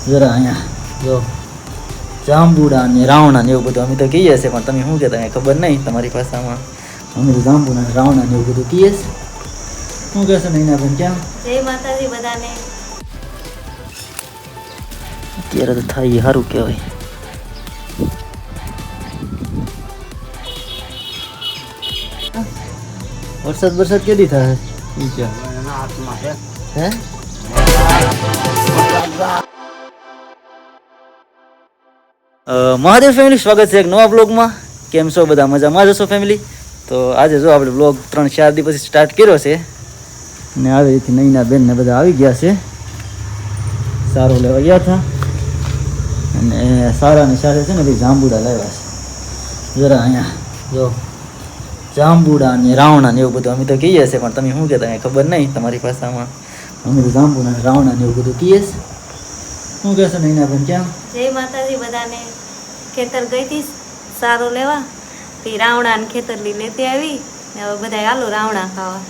જરા અહીંયા જો જાંબુડા ને રાવણા ને એવું બધું અમે તો કહીએ છીએ, પણ તમે શું કહેતા અહીંયા ખબર નહીં તમારી ભાષામાં. અમે તો જાંબુડા ને રાવણા ને એવું બધું કહીએ છીએ. શું કહેશો નૈના બેન? ક્યાં જય માતાજી બધાને. અત્યારે તો થાય સારું કહેવાય. વરસાદ કેદી થાય? હે મહાદેવ ફેમિલી, સ્વાગત છે એક નવા બ્લોગમાં. કેમ છો બધા? મજામાં જશો ફેમિલી? તો આજે જો આપણે બ્લોગ 3-4 દિવસ પછી સ્ટાર્ટ કર્યો છે ને આવી રીતે નૈના બેન ને બધા આવી ગયા છે. સારો લેવા ગયા હતા અને સારા ને સારા છે ને ભાઈ જાંબુડા લાવ્યા છે. જરા અહીંયા જો જાંબુડા ને રાવણા ને એવું બધું અમે તો કહીએ છીએ, પણ તમે શું કહેતા અહીંયા ખબર નહીં તમારી ભાષામાં. અમે તો જાંબુડા ને રાવણા ને એવું બધું કહીએ છીએ. શું કહેશો નૈના બેન? ક્યાં જય માતાજી બધાને. ખેતર ગઈ હતી સારો લેવા, તે રાવણા ને ખેતર લઈ લેતી આવી ને હવે બધા હાલો રાવણા ખાવા.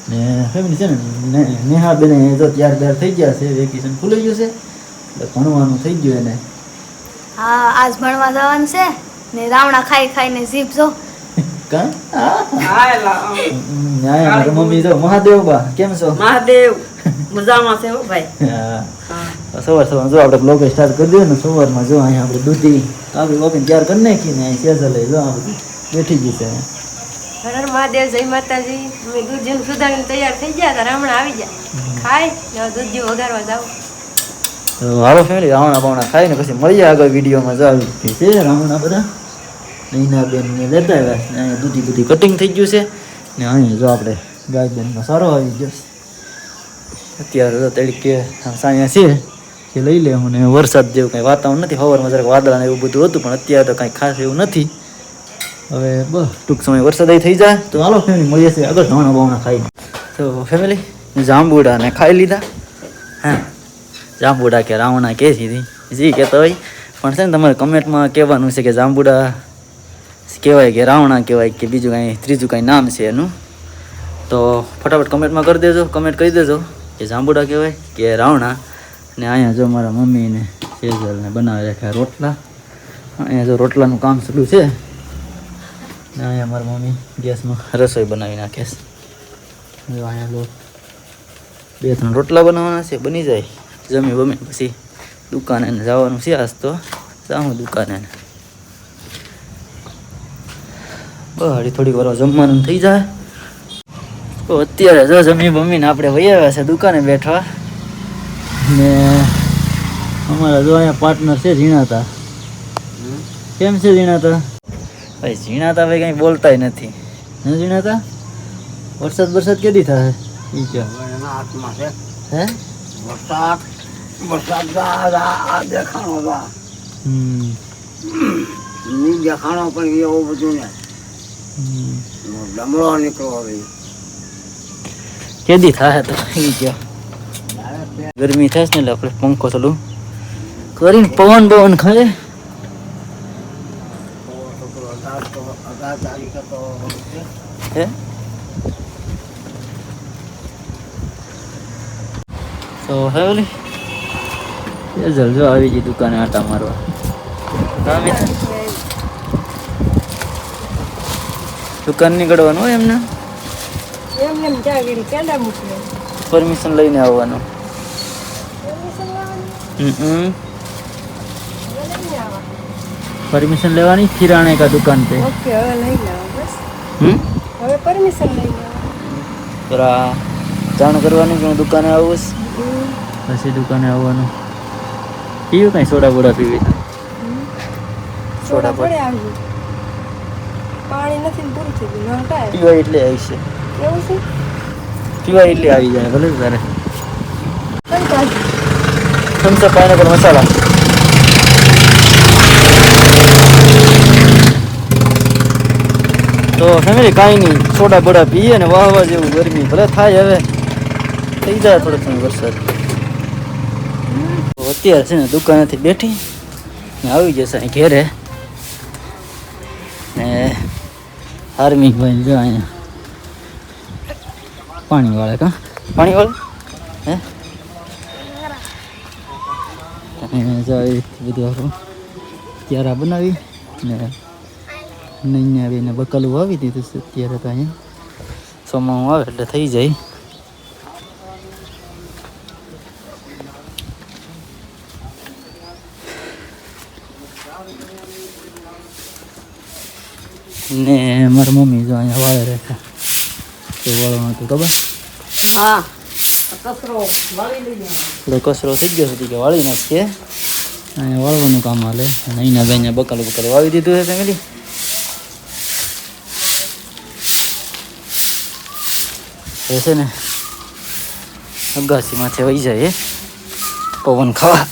ને ફેમિલી છે ને નેહા બેન તો ત્યાર થઈ ગયા છે, વેકેશન ખુલી ગયું છે એટલે ભણવાનું થઈ ગયું એને. હા, આજ ભણવા જવાનું છે ને રાવણા ખાઈ ખાઈને જીભ જો કાં મારી મમ્મી જો મહાદેવ બા કેમ છો? મહાદેવ મજામાં છે ભાઈ. હા, સવાર જો આપણે બ્લોગ સ્ટાર્ટ કરી દઈએ ને સવારમાં. જો અહીંયા આપણે દૂધી આપણી ઓપીને તૈયાર કરી નાખી ને અહીં સેઝલ લઈ જો આ બધી બેઠી ગઈ છે. હર મહાદેવ, જય માતાજી. અમે દૂધ સુધારીને તૈયાર થઈ ગયા હતા, રામણા આવી ગયા ખાઈ ને દૂધ વગાડવા જાવ. તો હાલો ફેમિલી, રાવણા બાવણા ખાઈને પછી મળીએ આગળ વિડીયોમાં. જો આવી છે રાવણા બધા નૈના બેન ને લેતા આવ્યા ને અહીંયા દૂધી કટિંગ થઈ ગયું છે ને અહીંયા જો આપણે ગાય બેનમાં સારો આવી ગયો. અત્યારે તો તડકે સાયા છે કે લઈ લે. મને વરસાદ જેવું કંઈ વાતાવરણ નથી. સવારમાં જરાક વાદળા ને એવું બધું હતું, પણ અત્યારે તો કાંઈ ખાસ એવું નથી. હવે બસ ટૂંક સમય વરસાદ થઈ જાય તો હાલો ફેમિલી મળીએ છીએ આગળ ધાણા બાવણા ખાઈને. તો ફેમિલી જાંબુડા ને ખાઈ લીધા. હા, જાંબુડા કે રાવણા કે સીધી જી કહેતો હોય, પણ છે ને તમારે કમેન્ટમાં કહેવાનું છે કે જાંબુડા કહેવાય કે રાવણા કહેવાય કે બીજું કાંઈ ત્રીજું કાંઈ નામ છે એનું. તો ફટાફટ કમેન્ટમાં કરી દેજો, કમેન્ટ કરી દેજો કે જાંબુડા કહેવાય કે રાવણા. ને અહીંયા જો મારા મમ્મીને સેજલને બનાવી રાખ્યા રોટલા. અહીંયા જો રોટલાનું કામ ચાલુ છે ને અહીંયા મારા મમ્મી ગેસમાં રસોઈ બનાવી નાખે છે. જો અહીંયા લો 2-3 રોટલા બનાવવાના છે, બની જાય જમી બમી પછી દુકાને જવાનું છે. આજ તો જાઉં દુકાને. બહાર થોડીક વાર જમવાનું થઈ જાય. તો અત્યારે જો જમી બમીને આપણે વહી આવ્યા છે દુકાને બેઠવા. ને અમારા જો અહીંયા પાર્ટનર છે ઝીણાતા. કેમ છે ઝીણાતા? ભાઈ ઝીણાતા ભાઈ કંઈ બોલતાય નથી. હે ઝીણાતા? વરસાદ કેદી થાય? ઈ કે હે વરસાદ દેખાણો દેખાણો પણ એવું બધું ને ડમળો નીકળવો કેદી થાય તો ઈ કે ગરમી થાય ને એટલે આપણે પંખો ચાલુ કરીને પવન ખાય. હે તો ફેમિલી જલ્દી આવી ગઈ દુકાને આટા મારવા. દુકાન નીકળવાનું હોય એમને પરમિશન લઈને આવવાનું. परमिशन लेवानी फिर आने का दुकान पे. ओके, હવે લઈ લો બસ. હવે પરમિશન લઈ લો. જરા જાણ કરવાની કે હું દુકાને આવું પછી દુકાને આવવાનું. પીવું કાંઈ સોડા બોડા પીવી? સોડા પડે આવી પાણી નથી ને પૂરું થઈ ગયું. પીવા એટલે આવી છે. એવું છે? પીવા એટલે આવી જાય ભલે તારે. કઈ કાઢી થમ્સ અપ પાઇનેપલ મસાલા. તો ફેમિલી કાંઈ નહીં, સોડા બોડા પીએ ને વાહવા જેવું ગરમી ભલે થાય. હવે થઈ જાય થોડોક સમય વરસાદ. અત્યારે છે ને દુકાનેથી બેઠી ને આવી જશે અહીં ઘેરે. ને હાર્મિક ભાઈ જો અહીંયા પાણી વાળે. હે અને જો આવી રીતે બધું આપણું ક્યારા બનાવી ને નહીં આવીને બકાલું વાવી દીધું છે અત્યારે તો અહીંયા ચોમાસું આવે એટલે થઈ જાય. ને મારી મમ્મી જો અહીંયા વાળે રહેતા તો વાળવાનું હતું ખબર હા કચરો વાળી લઈ થોડો કચરો થઈ ગયો હતી કે વાળી નાખીએ અહીંયા વાળવાનું કામ હાલે અને અહીંના બે અહીંયા બકાલું વાવી દીધું છે ફેમિલી. એ છે ને અગાસી માથે વહી જાય પવન ખાવા.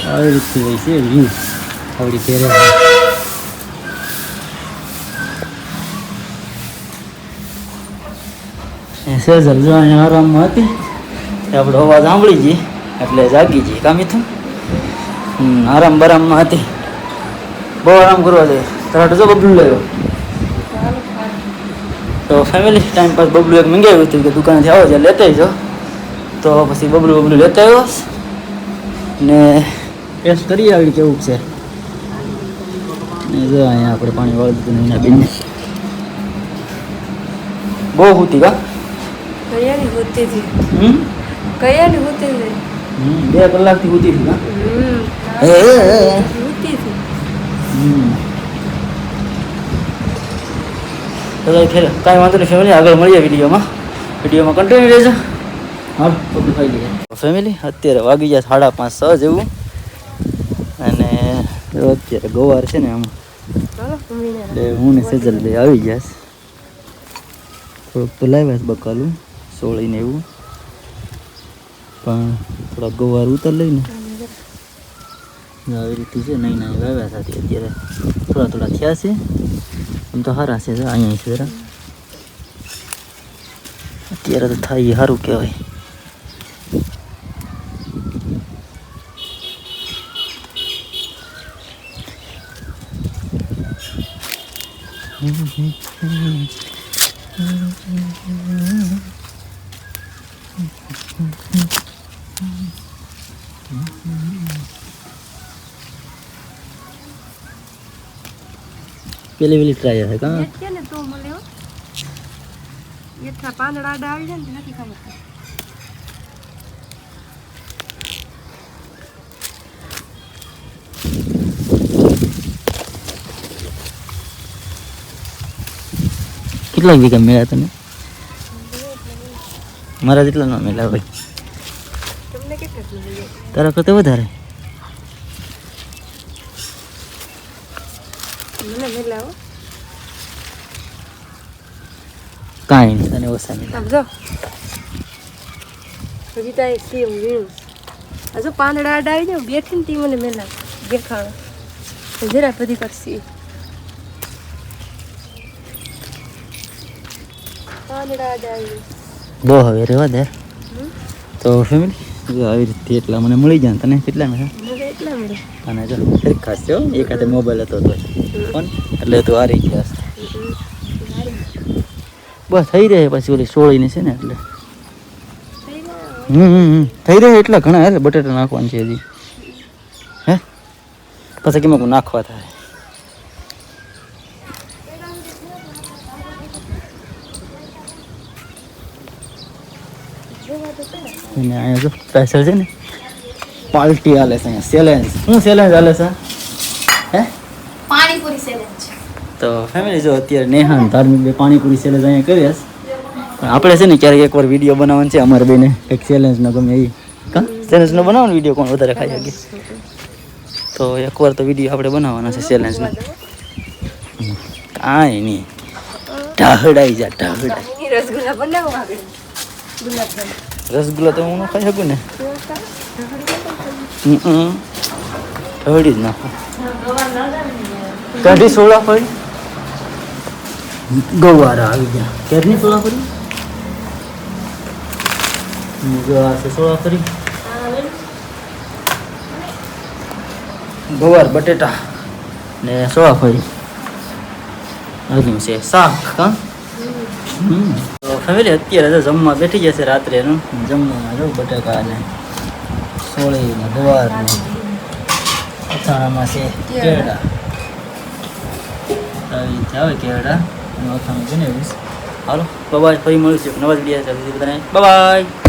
આવી રીતથી હોય છે વ્યૂ આવડી પહેરે સેઝલ જો અહીંયા આરામમાં હતી આપણે અવાજ સાંભળી જઈએ એટલે જાગી જઈએ કામી થયું. આરામ બરામમાં હતી બહુ આરામ કરવા જાય તરાટ જો બબલું લેવો તો ફેમિલી ટાઈમ પાસ બબલું એક મંગાવ્યું હતું કે દુકાનેથી આવો છે લેતા જો તો પછી બબલું લેતા આવ્યો ને ટેસ્ટ કરી આવી કેવું છે ને જો અહીંયા આપણે પાણી વાળી દીધું એના બેનને બહુ હતી કા કયાની હોતી હતી હમ કયાની હોતી હતી 2 કલાકથી હોતી હતી કા હોતી હતી તો ખેર કાંઈ વાંધો નહીં ફેમિલી આગળ મળીએ વિડીયોમાં કન્ટિન્યુ રહેજો. હા બધું ખાઈ લઈએ ફેમિલી. અત્યારે વાગી ગયા 5:30 જેવું અને અત્યારે ગવાર છે ને આમાં એટલે હું ને સેજલ લઈ આવી ગયા થોડુંક તો લાવ્યા છે બકાલું સોળીને એવું પણ થોડાક ગવાર ઉતર લઈને આવી રીતે છે નહીં નહીં વાવ્યા સાથે અત્યારે થોડા થયા છે આમ તો સારા છે અહીંયા છે જરા અત્યારે તો થાય સારું કહેવાય. પેલી ટ્રાય હે કા કે ને તો મળ્યો એટલા પાંદડા આડા આવી જાય ને નથી ખબર. કેટલા વીઘા મળ્યા તને? મારા જેટલા ન મળ્યા ભાઈ. તમને કેટલા મળ્યા? તારા કરતાં વધારે. મને મળ્યા કાંઈ નહીં તને ઓછા મળ્યા. સમજો હજી તો એક સેમ વીણું હજુ પાંદડા આડા આવી જાય બેઠી ને તી મને મેલા દેખાડો જરા બધી કરશી પાંદડા આડા આવી બહુ હવે રહેવા દે તો ફેમિલી જો આવી રીતે એટલા મને મળી જાય. તને કેટલા મળ્યા? મને એટલા મળે અને જો એક ખાસ છે એક હાથે મોબાઈલ હતો તો ફોન એટલે તું હારી ગયા બસ થઈ રહે પછી ઓલી સોળીને છે ને એટલે થઈ રહે એટલા ઘણા એટલે બટેટા નાખવાનું છે હજી હે પછી કેમાં નાખવા થાય. અને અહીંયા જો સ્પેશિયલ છે ને પાર્ટી હાલે છે અહીંયા ચેલેન્જ. શું ચેલેન્જ હાલે છે હે? પાણીપુરી ચેલેન્જ. તો ફેમિલી જો અત્યારે નેહાન ધાર્મિક બે પાણીપુરી ચેલેન્જ અહીંયા કરીએ પણ આપણે છે ને ક્યારેક એકવાર વિડીયો બનાવવાનો છે અમારે બેને એક ચેલેન્જનો ગમે એ કા ચેલેન્જનો બનાવવાનો વિડીયો કોણ વધારે ખાઈ શકે તો એકવાર તો વિડીયો આપણે બનાવવાનો છે ચેલેન્જનો. કાંઈ નહીં ઢાહડાઈ જા ઢાહડાઈ. રસગુલ્લા બનાવો આગળ ગુલાબજામ રસગુલ્લા તો હું ન ખાઈ શકું ને ઢળી જ નાખો કઢી સોળા પડી ગવારા આવી ગયા કેરની સોળા પડી જો આ છે સોળા પડી ગવાર બટેટા ને સોળા પડી હજુ છે શાક કા તો ફેમિલી અત્યારે તો જમવા બેઠી જશે રાત્રેનું જમવામાં જો બટાકા ને સોળી ને ગવાર ને અથાણામાં છે કેળા આવી રીતે આવે કેળા અને અથાણું બનાવીશ હાલો બાય ફરી મળીશું નવા વિડીયો બધાને બાય